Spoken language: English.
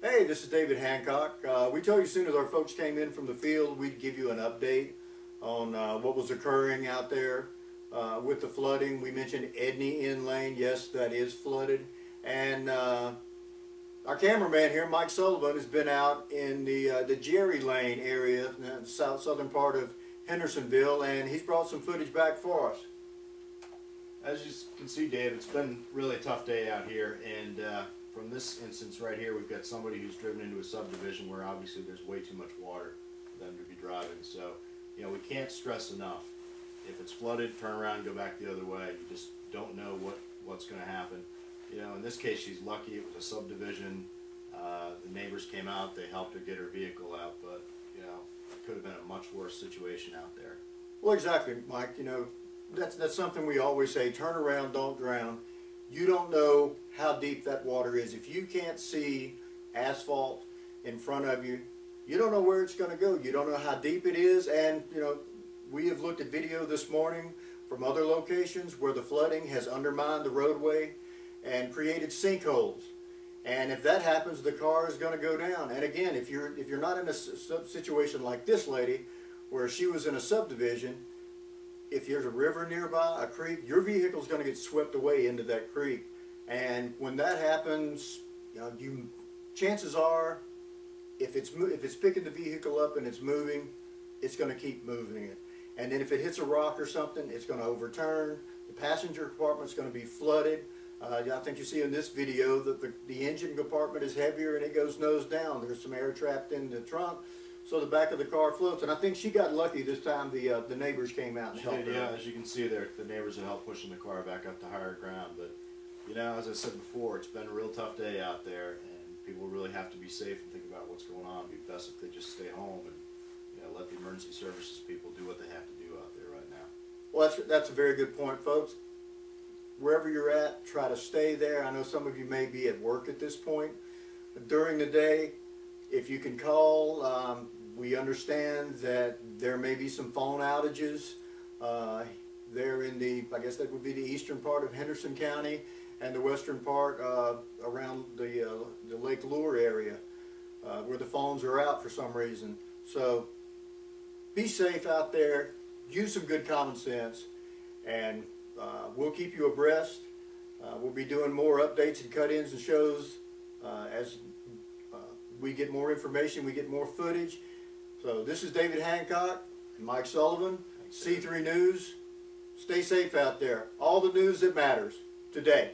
Hey, this is David Hancock. We told you as soon as our folks came in from the field, we'd give you an update on what was occurring out there with the flooding. We mentioned Edney Inn Lane. Yes, that is flooded. And our cameraman here, Mike Sullivan, has been out in the Jerry Lane area, the southern part of Hendersonville, and he's brought some footage back for us. As you can see, Dave, it's been really a tough day out here, and from this instance right here, we've got somebody who's driven into a subdivision where obviously there's way too much water for them to be driving. So, you know, we can't stress enough. If it's flooded, turn around and go back the other way. You just don't know what's going to happen. You know, in this case, she's lucky. It was a subdivision. The neighbors came out. They helped her get her vehicle out, but, you know, it could have been a much worse situation out there. Well, exactly, Mike. You know, that's something we always say, turn around, don't drown. You don't know how deep that water is. If you can't see asphalt in front of you, you don't know where it's going to go. You don't know how deep it is. And, you know, we have looked at video this morning from other locations where the flooding has undermined the roadway and created sinkholes. And if that happens, the car is going to go down. And again, if you're not in a situation like this lady, where she was in a subdivision, if there's a river nearby, a creek, your vehicle is going to get swept away into that creek. And when that happens, you know, chances are, if it's picking the vehicle up and it's moving, it's going to keep moving it. And then if it hits a rock or something, it's going to overturn. The passenger compartment's going to be flooded. I think you see in this video that the engine compartment is heavier and it goes nose down. There's some air trapped in the trunk, so the back of the car floats. And I think she got lucky this time. The neighbors came out and helped her. Yeah, as you can see there, the neighbors have helped pushing the car back up to higher ground. But, you know, as I said before, it's been a real tough day out there, and people really have to be safe and think about what's going on. It'd be best if they just stay home and, you know, let the emergency services people do what they have to do out there right now. Well, that's a very good point, folks. Wherever you're at, try to stay there. I know some of you may be at work at this point. But during the day, if you can call, we understand that there may be some phone outages there in I guess that would be the eastern part of Henderson County and the western part around the Lake Lure area where the phones are out for some reason. So be safe out there, use some good common sense, and we'll keep you abreast. We'll be doing more updates and cut-ins and shows as we get more information, we get more footage. So this is David Hancock and Mike Sullivan, C3 News. Stay safe out there. All the news that matters today.